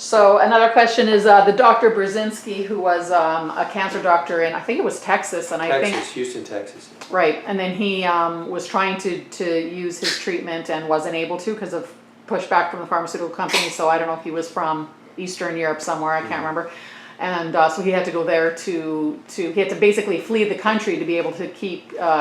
So another question is the Dr. Brzezinski, who was a cancer doctor in, I think it was Texas, and I think Houston, Texas. right, and then he was trying to use his treatment and wasn't able to because of pushback from the pharmaceutical company. So I don't know if he was from Eastern Europe somewhere, I can't remember. And so he had to go there he had to basically flee the country to be able to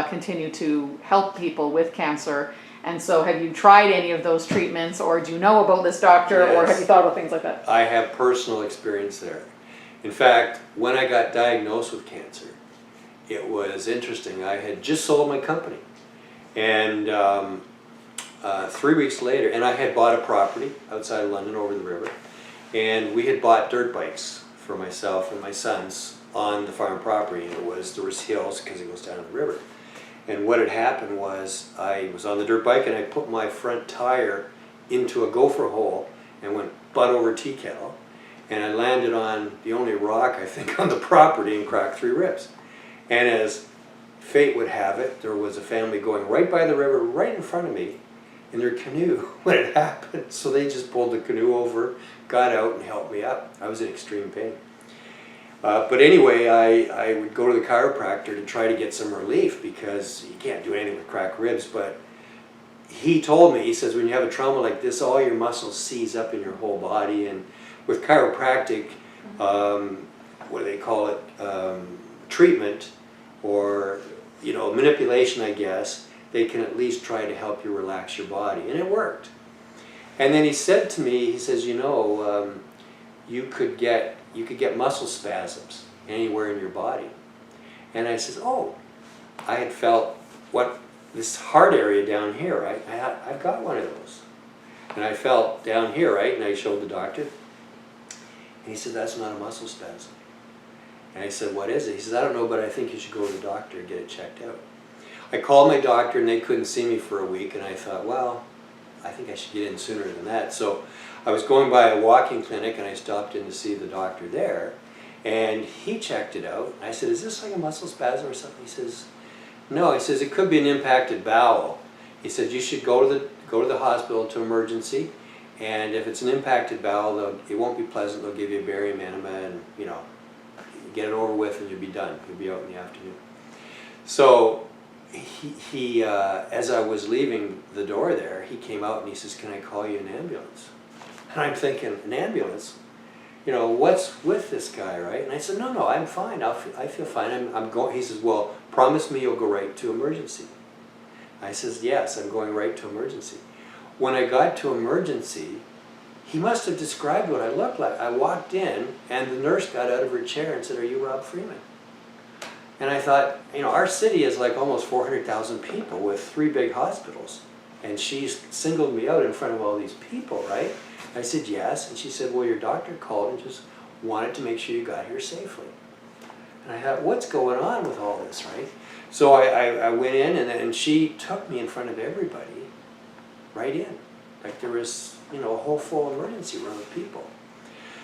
continue to help people with cancer. And so have you tried any of those treatments, or do you know about this doctor, Yes. or have you thought about things like that? I have personal experience there. In fact, when I got diagnosed with cancer, it was interesting. I had just sold my company. And 3 weeks later, and I had bought a property outside of London over the river, and we had bought dirt bikes for myself and my sons on the farm property, and there was hills because it goes down to the river. And what had happened was I was on the dirt bike and I put my front tire into a gopher hole and went butt over tea kettle, and I landed on the only rock I think on the property and cracked 3 ribs. And as fate would have it, there was a family going right by the river right in front of me in their canoe when it happened. So they just pulled the canoe over, got out and helped me up. I was in extreme pain. But anyway, I would go to the chiropractor to try to get some relief because you can't do anything with cracked ribs. But he told me, he says, when you have a trauma like this, all your muscles seize up in your whole body. And with chiropractic, what do they call it, treatment or manipulation, I guess, they can at least try to help you relax your body. And it worked. And then he said to me, he says, you could get muscle spasms anywhere in your body. And I says, oh, I had felt this heart area down here, right? I've got one of those. And I felt down here, right? And I showed the doctor. And he said, that's not a muscle spasm. And I said, what is it? He says, I don't know, but I think you should go to the doctor and get it checked out. I called my doctor and they couldn't see me for a week, and I thought, well, I think I should get in sooner than that. So I was going by a walking clinic and I stopped in to see the doctor there, and he checked it out. I said, is this like a muscle spasm or something? He says, no. He says, it could be an impacted bowel. He said, you should go to the hospital to emergency, and if it's an impacted bowel, it won't be pleasant. They'll give you a barium enema and, get it over with and you'll be done. You'll be out in the afternoon. So he as I was leaving the door there, he came out and he says, can I call you an ambulance? And I'm thinking, an ambulance? What's with this guy, right? And I said, no, I'm fine. I feel fine. I'm going. He says, well, promise me you'll go right to emergency. I says, yes, I'm going right to emergency. When I got to emergency, he must have described what I looked like. I walked in and the nurse got out of her chair and said, are you Rob Freeman? And I thought, our city is like almost 400,000 people with 3 big hospitals. And she's singled me out in front of all these people, right? I said, yes. And she said, well, your doctor called and just wanted to make sure you got here safely. And I thought, what's going on with all this, right? So I went in and she took me in front of everybody, right in. Like there was, a whole full emergency room of people.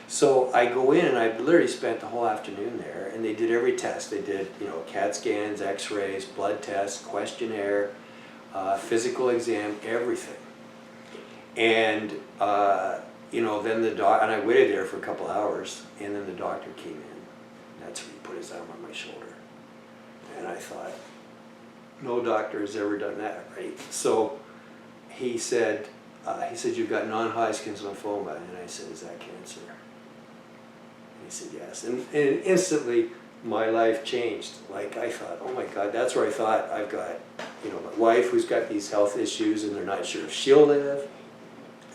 So I go in and I literally spent the whole afternoon there, and they did every test. They did, CAT scans, x-rays, blood tests, questionnaire, physical exam, everything. And, then the and I waited there for a couple hours, and then the doctor came in. That's when he put his arm on my shoulder. And I thought, no doctor has ever done that, right? So he said, you've got non-Hodgkin's lymphoma. And I said, is that cancer? And he said, yes. And instantly, my life changed. Like, I thought, oh my God, that's where I thought I've got, my wife who's got these health issues and they're not sure if she'll live.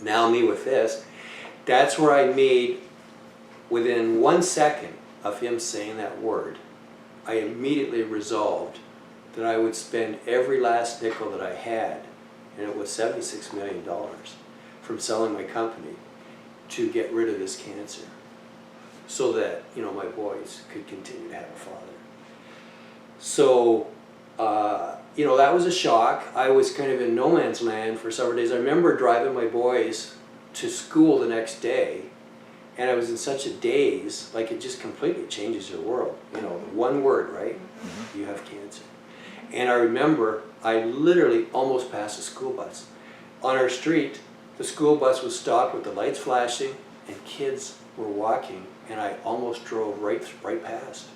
Now me with this. That's where I made, within 1 second of him saying that word, I immediately resolved that I would spend every last nickel that I had, and it was $76 million, from selling my company to get rid of this cancer so that, my boys could continue to have a father. So, that was a shock. I was kind of in no man's land for several days. I remember driving my boys to school the next day, and I was in such a daze, like it just completely changes your world. One word, right? Mm-hmm. You have cancer. And I remember I literally almost passed a school bus. On our street, the school bus was stopped with the lights flashing, and kids were walking, and I almost drove right past.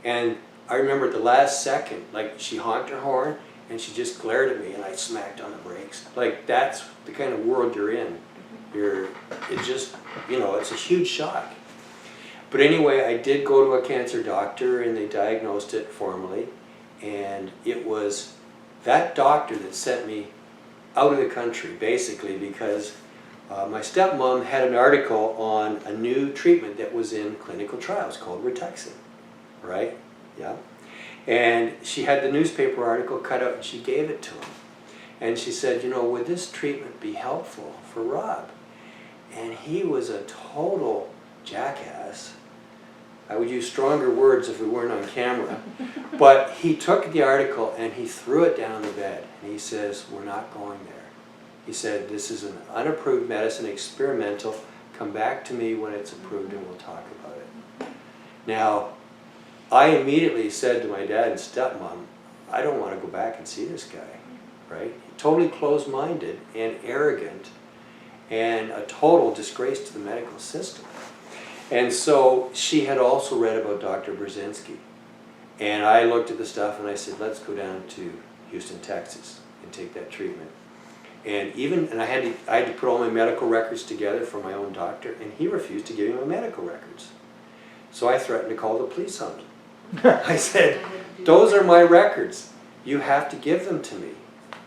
And I remember at the last second, like she honked her horn, and she just glared at me, and I smacked on the brakes. Like, that's the kind of world you're in. It just, you know, it's a huge shock. But anyway, I did go to a cancer doctor, and they diagnosed it formally, and it was that doctor that sent me out of the country, basically, because my stepmom had an article on a new treatment that was in clinical trials called Rituxan, right? Yeah. And she had the newspaper article cut out, and she gave it to him. And she said, you know, would this treatment be helpful for Rob? And he was a total jackass. I would use stronger words if we weren't on camera. But he took the article and he threw it down the bed. And he says, we're not going there. He said, this is an unapproved medicine, experimental. Come back to me when it's approved and we'll talk about it. Now, I immediately said to my dad and stepmom, I don't want to go back and see this guy, right? Totally closed-minded and arrogant and a total disgrace to the medical system. And so she had also read about Dr. Brzezinski. And I looked at the stuff and I said, let's go down to Houston, Texas and take that treatment. And I had to put all my medical records together for my own doctor, and he refused to give me my medical records. So I threatened to call the police on him. I said, those are my records. You have to give them to me,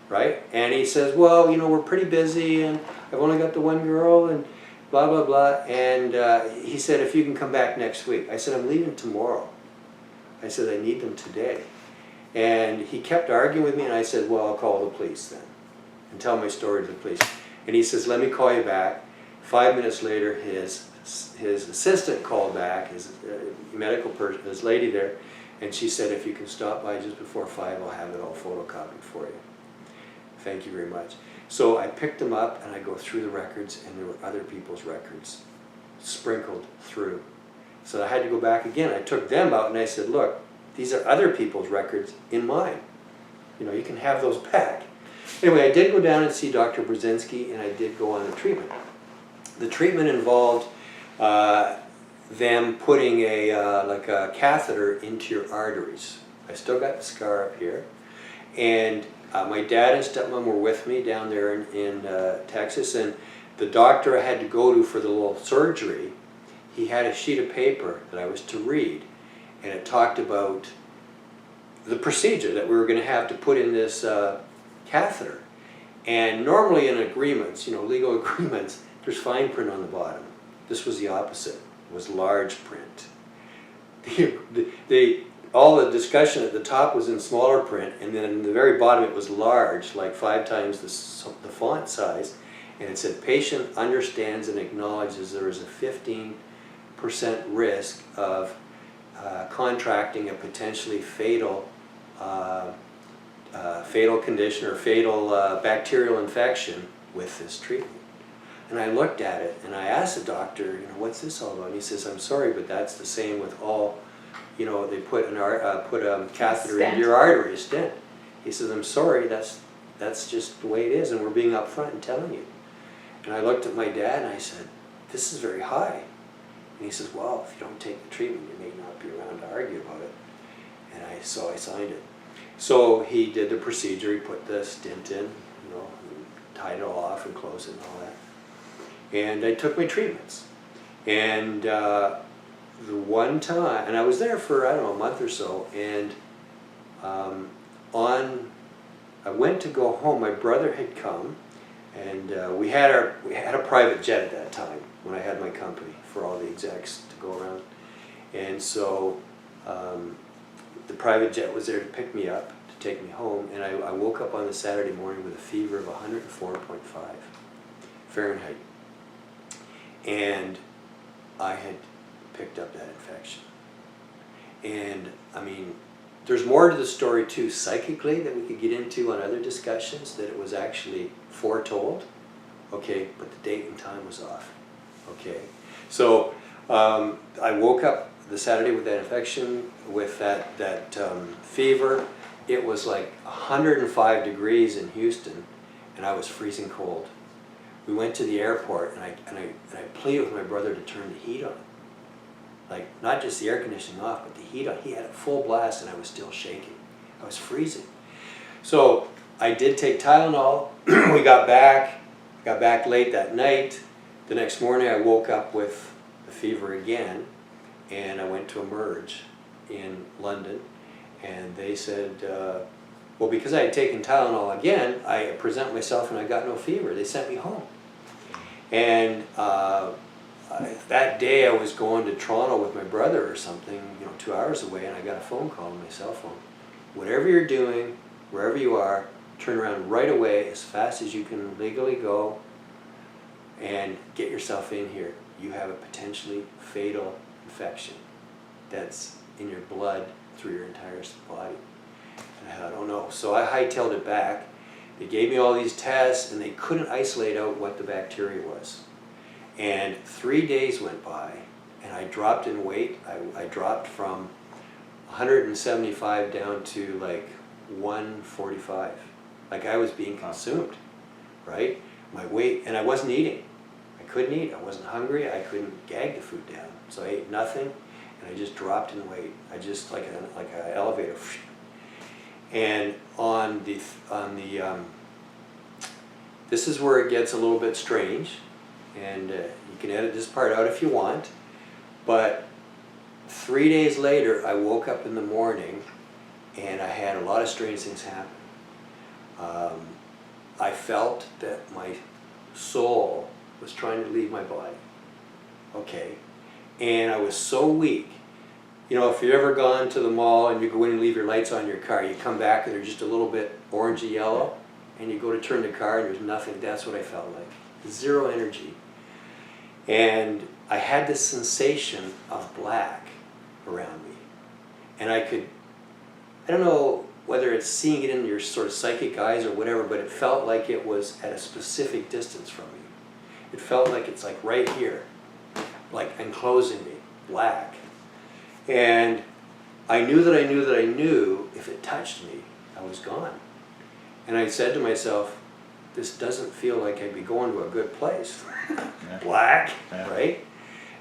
right? And he says, well, you know, we're pretty busy, and I've only got the one girl, and blah, blah, blah. And he said, if you can come back next week. I said, I'm leaving tomorrow. I said, I need them today. And he kept arguing with me, and I said, well, I'll call the police then and tell my story to the police. And he says, let me call you back. 5 minutes later, his assistant called back, his medical person, his lady there, and she said, if you can stop by just before 5, I'll have it all photocopied for you. Thank you very much. So I picked them up and I go through the records, and there were other people's records sprinkled through. So I had to go back again. I took them out and I said, look, these are other people's records in mine. You know, you can have those back. Anyway, I did go down and see Dr. Brzezinski, and I did go on the treatment. The treatment involved them putting like a catheter into your arteries. I still got the scar up here. And my dad and stepmom were with me down there in Texas, and the doctor I had to go to for the little surgery, he had a sheet of paper that I was to read, and it talked about the procedure that we were going to have to put in this catheter. And normally in agreements, you know, legal agreements, there's fine print on the bottom. This was the opposite. It was large print. All the discussion at the top was in smaller print, and then in the very bottom it was large, like 5 times the font size, and it said, patient understands and acknowledges there is a 15% risk of contracting a potentially fatal condition or fatal bacterial infection with this treatment. And I looked at it and I asked the doctor, you know, what's this all about? And he says, I'm sorry, but that's the same with all, you know, they put a catheter into your artery, a stent. He says, I'm sorry, that's just the way it is, and we're being upfront and telling you. And I looked at my dad and I said, this is very high. And he says, well, if you don't take the treatment, you may not be around to argue about it. And so I signed it. So he did the procedure, he put the stent in, you know, and tied it all off and closed it and all that. And I took my treatments. And the one time, and I was there for, I don't know, a month or so, and I went to go home, my brother had come, and we had a private jet at that time when I had my company for all the execs to go around. And so the private jet was there to pick me up, to take me home, and I woke up on the Saturday morning with a fever of 104.5 Fahrenheit. And I had picked up that infection. And I mean, there's more to the story too, psychically, that we could get into on other discussions, that it was actually foretold, okay, but the date and time was off, okay. So I woke up the Saturday with that infection, with that fever. It was like 105 degrees in Houston, and I was freezing cold, we went to the airport, and I pleaded with my brother to turn the heat on. Like, not just the air conditioning off, but the heat on. He had it full blast, and I was still shaking. I was freezing. So I did take Tylenol. We got back late that night. The next morning I woke up with a fever again, and I went to Emerge in London, and they said, well, because I had taken Tylenol again, I present myself and I got no fever. They sent me home. And that day I was going to Toronto with my brother or something, 2 hours away, and I got a phone call on my cell phone. Whatever you're doing, wherever you are, turn around right away as fast as you can legally go and get yourself in here. You have a potentially fatal infection that's in your blood through your entire body. And I thought, oh no. So I hightailed it back. They gave me all these tests, and they couldn't isolate out what the bacteria was. And 3 days went by, and I dropped in weight. I dropped from 175 down to like 145. Like, I was being consumed, right? My weight, and I wasn't eating. I couldn't eat. I wasn't hungry. I couldn't gag the food down. So I ate nothing, and I just dropped in weight. I just, like an elevator. And this is where it gets a little bit strange, and you can edit this part out if you want, but 3 days later I woke up in the morning and I had a lot of strange things happen. I felt that my soul was trying to leave my body, okay, and I was so weak. If you've ever gone to the mall and you go in and leave your lights on your car, you come back and they're just a little bit orangey yellow, and you go to turn the car and there's nothing. That's what I felt like. Zero energy. And I had this sensation of black around me. And I don't know whether it's seeing it in your sort of psychic eyes or whatever, but it felt like it was at a specific distance from me. It felt like it's like right here, like enclosing me, black. And I knew that I knew that I knew if it touched me, I was gone. And I said to myself, this doesn't feel like I'd be going to a good place. Yeah. Black, yeah. Right?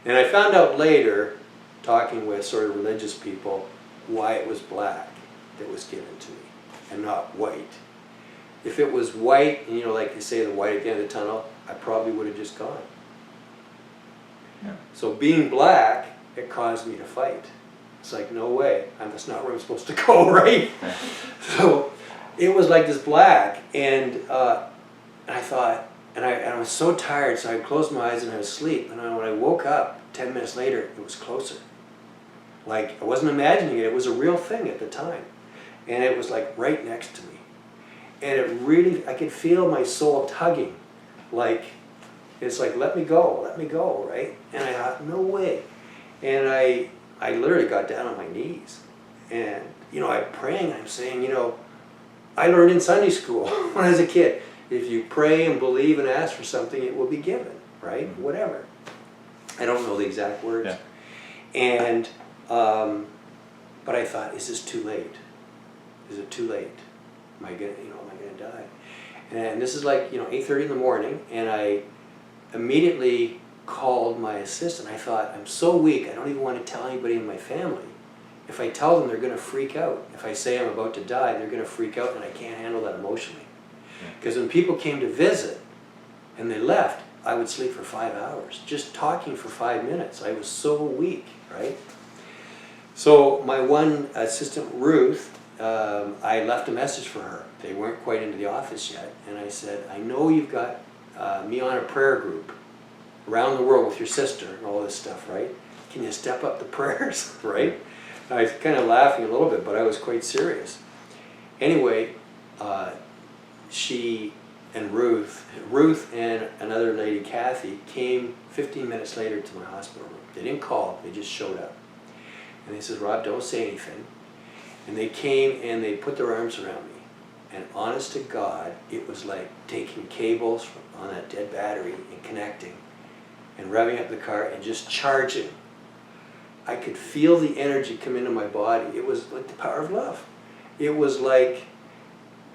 And I found out later, talking with sort of religious people, why it was black that was given to me and not white. If it was white, and like they say, the white at the end of the tunnel, I probably would have just gone. Yeah. So being black, it caused me to fight. It's like, no way, that's not where I'm supposed to go, right? Yeah. So it was like this black, and I thought, and I was so tired, so I closed my eyes and I was asleep, and when I woke up 10 minutes later, it was closer. Like, I wasn't imagining it, it was a real thing at the time. And it was like right next to me. And it really, I could feel my soul tugging, like, it's like, let me go, right? And I thought, no way. And I literally got down on my knees. And, I'm praying, I'm saying, I learned in Sunday school when I was a kid, if you pray and believe and ask for something, it will be given, right? Mm-hmm. Whatever. I don't know the exact words. Yeah. And, but I thought, is this too late? Is it too late? Am I gonna die? And this is like, 8:30 in the morning, and I immediately called my assistant. I thought, I'm so weak, I don't even want to tell anybody in my family. If I tell them, they're going to freak out. If I say I'm about to die, they're going to freak out, and I can't handle that emotionally. Because when people came to visit and they left, I would sleep for 5 hours, just talking for 5 minutes. I was so weak, right? So my one assistant, Ruth, I left a message for her. They weren't quite into the office yet, and I said, I know you've got me on a prayer group around the world with your sister and all this stuff, right? Can you step up the prayers, right? I was kind of laughing a little bit, but I was quite serious. Anyway, she and Ruth and another lady, Kathy, came 15 minutes later to my hospital room. They didn't call, they just showed up. And they said, Rob, don't say anything. And they came and they put their arms around me. And honest to God, it was like taking cables on that dead battery and connecting and revving up the car and just charging. I could feel the energy come into my body. It was like the power of love. It was like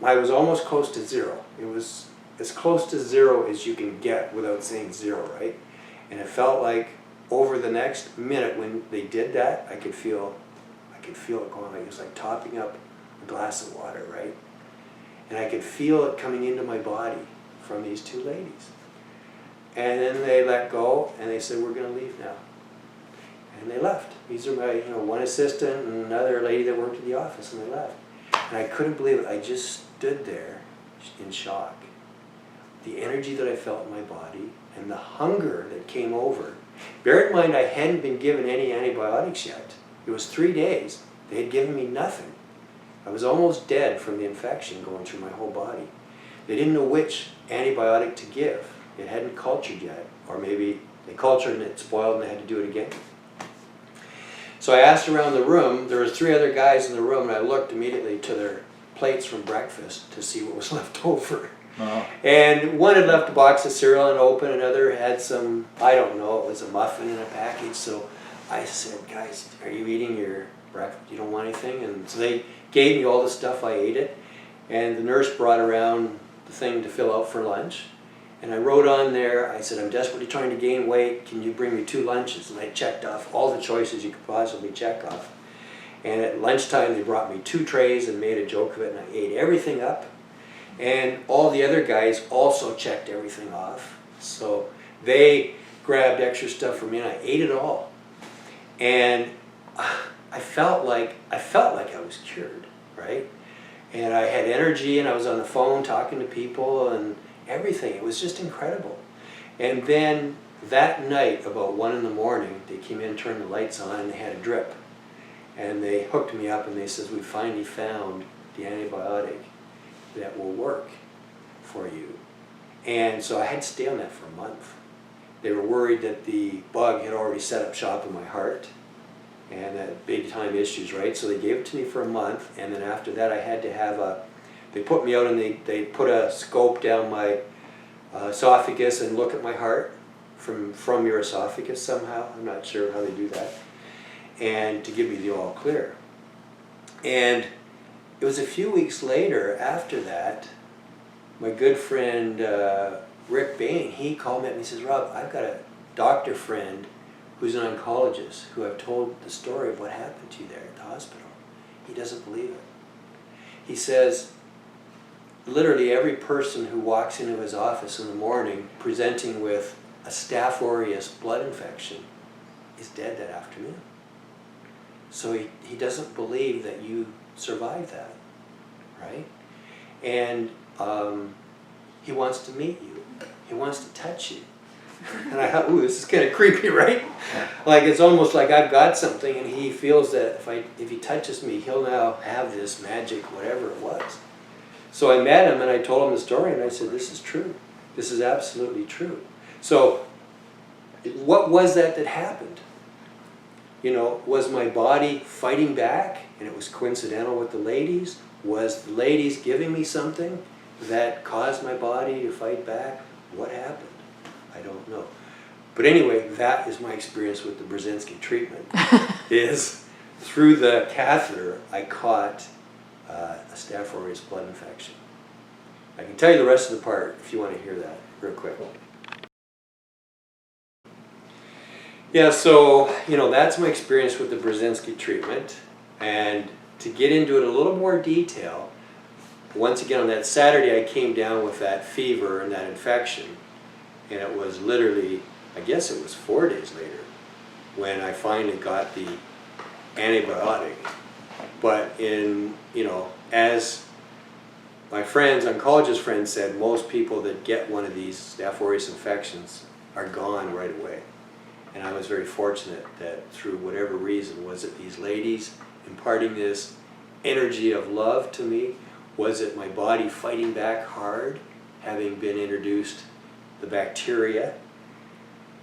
I was almost close to zero. It was as close to zero as you can get without saying zero, right? And it felt like over the next minute when they did that, I could feel it going, like it was like topping up a glass of water, right? And I could feel it coming into my body from these two ladies. And then they let go and they said, we're gonna leave now. And they left. These are my, one assistant and another lady that worked at the office, and they left. And I couldn't believe it. I just stood there in shock. The energy that I felt in my body and the hunger that came over. Bear in mind, I hadn't been given any antibiotics yet. It was 3 days. They had given me nothing. I was almost dead from the infection going through my whole body. They didn't know which antibiotic to give. It hadn't cultured yet. Or maybe they cultured and it spoiled and they had to do it again. So I asked around the room. There were 3 other guys in the room, and I looked immediately to their plates from breakfast to see what was left over. Oh. And one had left a box of cereal unopened, another had some, I don't know, it was a muffin in a package. So I said, guys, are you eating your breakfast? You don't want anything? And so they gave me all the stuff, I ate it. And the nurse brought around the thing to fill out for lunch. And I wrote on there, I said, I'm desperately trying to gain weight. Can you bring me 2 lunches? And I checked off all the choices you could possibly check off. And at lunchtime, they brought me 2 trays and made a joke of it, and I ate everything up. And all the other guys also checked everything off. So they grabbed extra stuff for me, and I ate it all. And I felt like I was cured, right? And I had energy, and I was on the phone talking to people and everything. It was just incredible. And then that night, about 1 in the morning, they came in, turned the lights on, and they had a drip. And they hooked me up, and they says, we finally found the antibiotic that will work for you. And so I had to stay on that for a month. They were worried that the bug had already set up shop in my heart, and that big time issues, right? So they gave it to me for a month, and then after that I had to have they put me out and they put a scope down my esophagus and look at my heart from your esophagus somehow. I'm not sure how they do that. And to give me the all clear. And it was a few weeks later after that, my good friend Rick Bain, he called me up and he says, Rob, I've got a doctor friend who's an oncologist who I've told the story of what happened to you there at the hospital. He doesn't believe it. He says, literally every person who walks into his office in the morning presenting with a Staph aureus blood infection is dead that afternoon. So he doesn't believe that you survived that, right? And he wants to meet you. He wants to touch you. And I thought, ooh, this is kind of creepy, right? Like it's almost like I've got something, and he feels that if he touches me, he'll now have this magic, whatever it was. So I met him and I told him the story, and I said, this is true. This is absolutely true. So what was that happened? Was my body fighting back and it was coincidental with the ladies? Was the ladies giving me something that caused my body to fight back? What happened? I don't know. But anyway, that is my experience with the Brzezinski treatment. Is through the catheter, I caught a Staph aureus blood infection. I can tell you the rest of the part if you want to hear that real quick. Yeah, so, that's my experience with the Brzezinski treatment. And to get into it a little more detail, once again on that Saturday I came down with that fever and that infection. And it was literally, I guess it was 4 days later when I finally got the antibiotic. But as my friends, oncologist friends said, most people that get one of these Staph aureus infections are gone right away. And I was very fortunate that through whatever reason, was it these ladies imparting this energy of love to me? Was it my body fighting back hard, having been introduced the bacteria?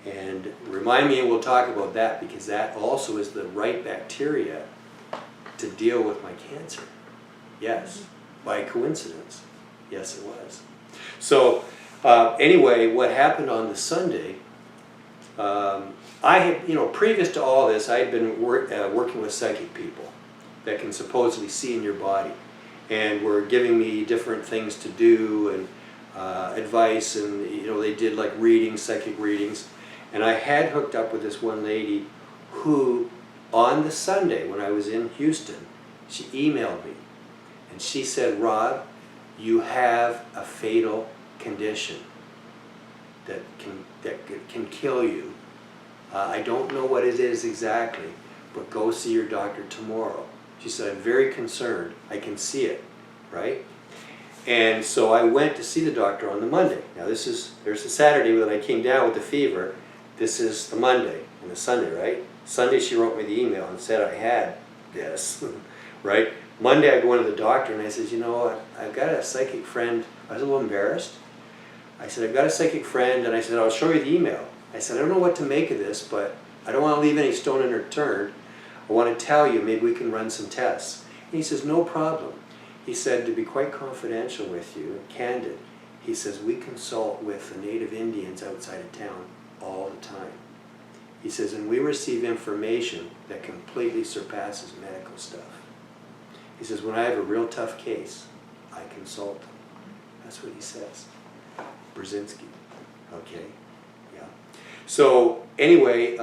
And remind me, and we'll talk about that, because that also is the right bacteria to deal with my cancer. Yes, by coincidence. Yes, it was. So anyway, what happened on the Sunday, I had, previous to all this, I had been working with psychic people that can supposedly see in your body, and were giving me different things to do, and advice, and they did like readings, psychic readings. And I had hooked up with this one lady who, on the Sunday when I was in Houston, she emailed me and she said, Rob, you have a fatal condition that can kill you. I don't know what it is exactly, but go see your doctor tomorrow. She said, I'm very concerned. I can see it, right? And so I went to see the doctor on the Monday. Now there's the Saturday when I came down with the fever. This is the Monday and the Sunday, right? Sunday she wrote me the email and said I had this, right? Monday I go into the doctor and I said, you know what, I've got a psychic friend. I was a little embarrassed. I said, I've got a psychic friend, and I said, I'll show you the email. I said, I don't know what to make of this, but I don't want to leave any stone unturned. I want to tell you, maybe we can run some tests. And he says, no problem. He said, to be quite confidential with you, candid, he says, we consult with the native Indians outside of town all the time. He says, and we receive information that completely surpasses medical stuff. He says, when I have a real tough case, I consult them. That's what he says. Brzezinski. Okay, yeah. So anyway,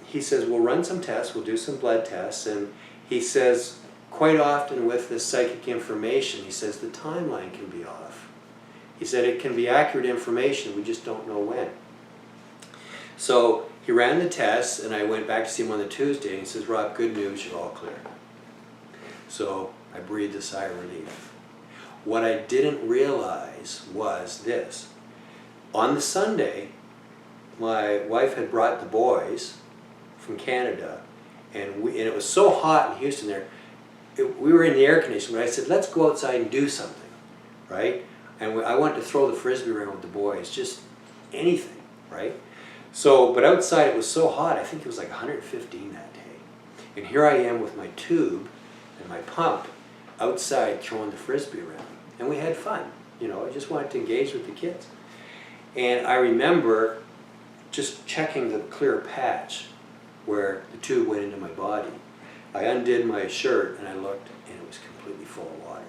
he says, we'll run some tests, we'll do some blood tests, and he says, quite often with this psychic information, he says the timeline can be off. He said it can be accurate information, we just don't know when. So he ran the tests, and I went back to see him on the Tuesday, and he says, Rob, good news, you're all clear. So I breathed a sigh of relief. What I didn't realize was this. On the Sunday, my wife had brought the boys from Canada, and it was so hot in Houston there, we were in the air conditioning, but I said, let's go outside and do something, right? And I wanted to throw the Frisbee around with the boys, just anything, right? So, but outside it was so hot, I think it was like 115 that day. And here I am with my tube and my pump outside throwing the Frisbee around. And we had fun, I just wanted to engage with the kids. And I remember just checking the clear patch where the tube went into my body. I undid my shirt and I looked, and it was completely full of water.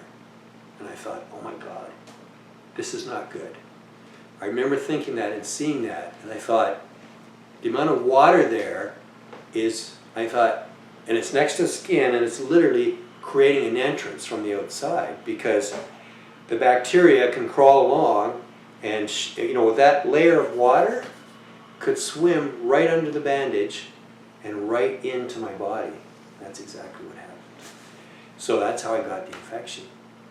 And I thought, oh my God, this is not good. I remember thinking that and seeing that, and I thought, the amount of water there is, I thought, and it's next to the skin, and it's literally creating an entrance from the outside, because the bacteria can crawl along, and with that layer of water, could swim right under the bandage and right into my body. That's exactly what happened. So that's how I got the infection,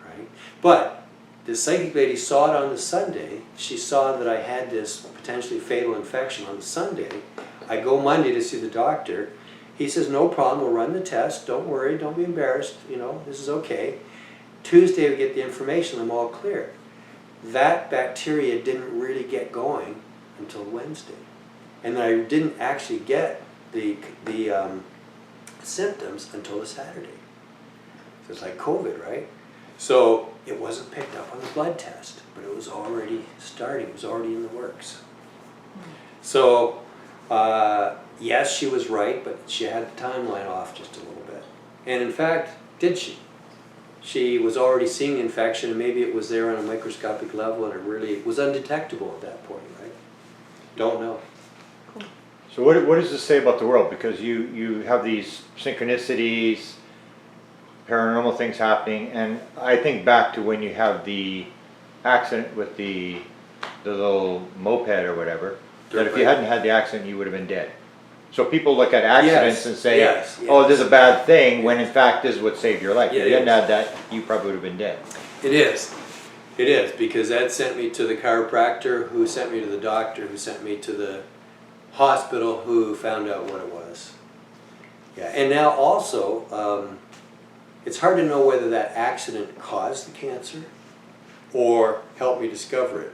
right? But the psychic lady saw it on the Sunday. She saw that I had this potentially fatal infection on the Sunday. I go Monday to see the doctor. He says, no problem, we'll run the test. Don't worry, don't be embarrassed. This is okay. Tuesday we get the information, I'm all clear. That bacteria didn't really get going until Wednesday. And I didn't actually get the symptoms until the Saturday. So it's like COVID, right? So it wasn't picked up on the blood test, but it was already starting, it was already in the works. So, yes, she was right, but she had the timeline off just a little bit. And in fact, did she? She was already seeing the infection, and maybe it was there on a microscopic level, and it was undetectable at that point, right? Don't know. So what does this say about the world? Because you have these synchronicities, paranormal things happening, and I think back to when you have the accident with the little moped or whatever, that if you hadn't had the accident, you would have been dead. So people look at accidents and say, oh, this is a bad thing, when in fact this is what saved your life. If you hadn't had that, you probably would have been dead. It is. It is, because that sent me to the chiropractor, who sent me to the doctor, who sent me to the hospital, who found out what it was. Yeah, and now also, it's hard to know whether that accident caused the cancer or helped me discover it.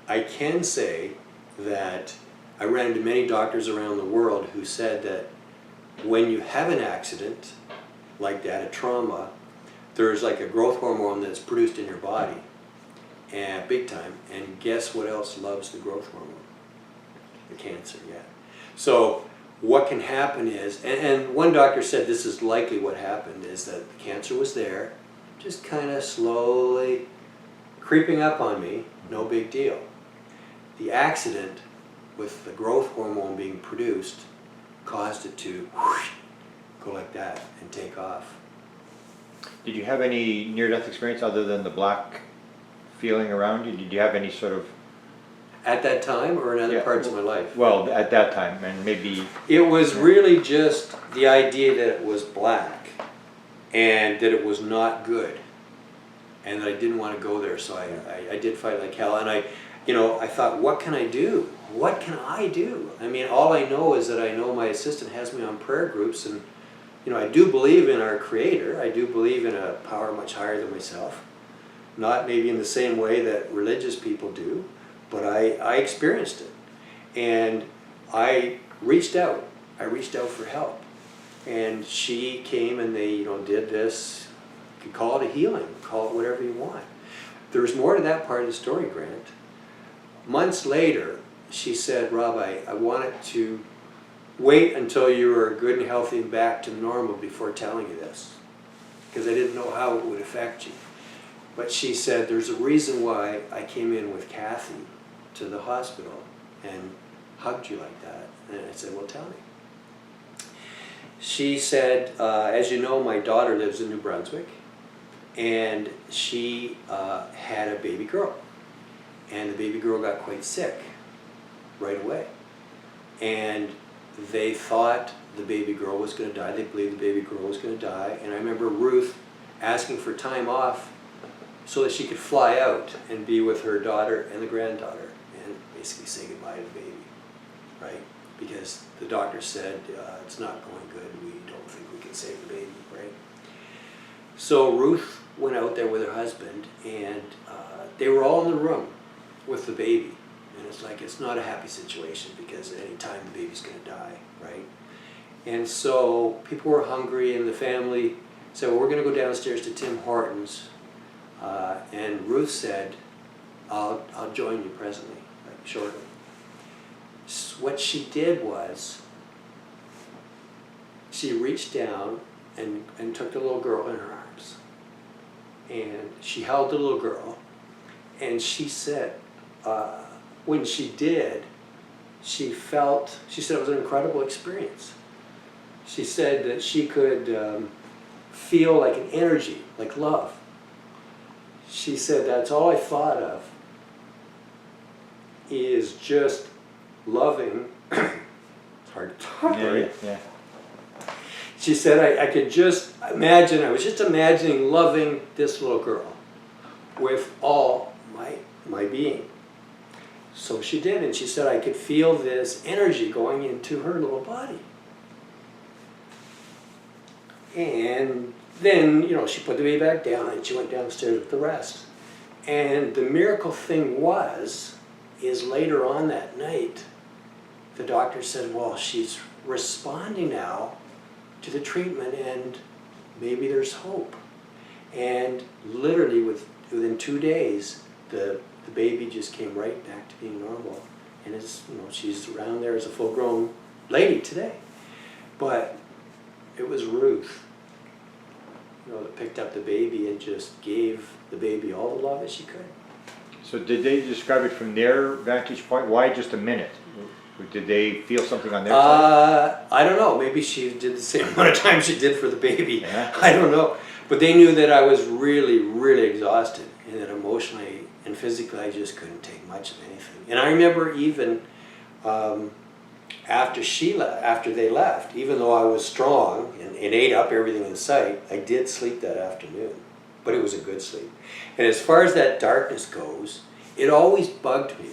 I can say that I ran into many doctors around the world who said that when you have an accident like that, a trauma, there's like a growth hormone that's produced in your body, and big time, and guess what else loves the growth hormone? The cancer, yeah. So what can happen is, and one doctor said this is likely what happened, is that the cancer was there, just kind of slowly creeping up on me, no big deal. The accident with the growth hormone being produced caused it to whoosh, go like that and take off. Did you have any near-death experience other than the black feeling around you? Did you have any sort of... At that time or in other Yeah, parts of my life? Well, at that time, and maybe... It was really just the idea that it was black and that it was not good and that I didn't want to go there, so I did fight like hell. And I thought, what can I do? What can I do? I mean, all I know is that I know my assistant has me on prayer groups, and I do believe in our Creator. I do believe in a power much higher than myself. Not maybe in the same way that religious people do, but I experienced it. And I reached out. I reached out for help. And she came and they, did this. You could call it a healing, call it whatever you want. There's more to that part of the story, Grant. Months later, she said, Rob, I wanted to wait until you were good and healthy and back to normal before telling you this, because I didn't know how it would affect you. But she said, there's a reason why I came in with Kathy to the hospital and hugged you like that. And I said, well, tell me. She said, as you know, my daughter lives in New Brunswick, and she had a baby girl. And the baby girl got quite sick right away. And they thought the baby girl was going to die. They believed the baby girl was going to die. And I remember Ruth asking for time off so that she could fly out and be with her daughter and the granddaughter and basically say goodbye to the baby, right? Because the doctor said, it's not going good. We don't think we can save the baby, right? So Ruth went out there with her husband, and they were all in the room with the baby. And it's like, it's not a happy situation because at any time the baby's going to die, right? And so people were hungry, and the family said, well, we're going to go downstairs to Tim Hortons. And Ruth said, I'll join you presently, like shortly. What she did was, she reached down and took the little girl in her arms. And she held the little girl, and she said, when she did, she said it was an incredible experience. She said that she could feel like an energy, like love. She said, that's all I thought of is just loving. It's hard to talk, right? Yeah. She said, I could just imagine, I was just imagining loving this little girl with all my being. So she did, and she said, I could feel this energy going into her little body. And then, she put the baby back down, and she went downstairs with the rest. And the miracle thing is later on that night, the doctor said, well, she's responding now to the treatment, and maybe there's hope. And literally within 2 days, the baby just came right back to being normal. And it's, she's around there as a full-grown lady today. But it was Ruth, that picked up the baby and just gave the baby all the love that she could. So did they describe it from their vantage point? Why just a minute? Did they feel something on their side? I don't know. Maybe she did the same amount of time she did for the baby. Yeah. I don't know. But they knew that I was really, really exhausted, and that emotionally and physically I just couldn't take much of anything. And I remember even after they left, even though I was strong and ate up everything in sight, I did sleep that afternoon. But it was a good sleep. And as far as that darkness goes, it always bugged me.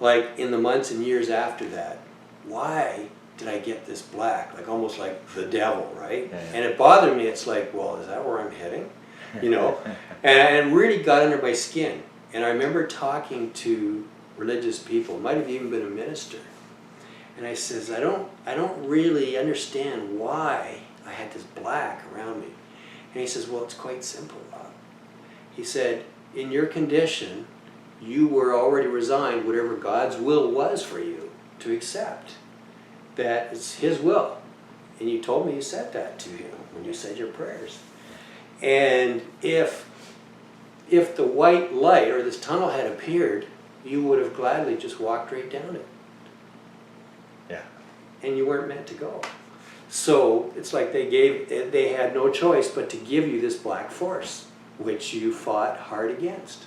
Like in the months and years after that, why did I get this black? Like almost like the devil, right? Yeah. And it bothered me. It's like, well, is that where I'm heading? And it really got under my skin. And I remember talking to religious people, might have even been a minister. And I says, I don't really understand why I had this black around me. And he says, well, it's quite simple, Rob. He said, in your condition, you were already resigned whatever God's will was for you to accept. That it's His will. And you told me you said that to Him when you said your prayers. And if if the white light or this tunnel had appeared, you would have gladly just walked right down it. Yeah. And you weren't meant to go. So it's like they had no choice but to give you this black force, which you fought hard against.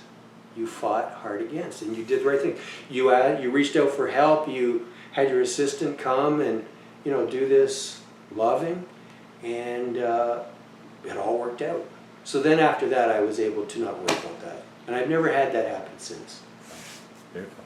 You fought hard against, and you did the right thing. You reached out for help. You had your assistant come and do this loving, and it all worked out. So then after that, I was able to not worry about that, and I've never had that happen since. Beautiful.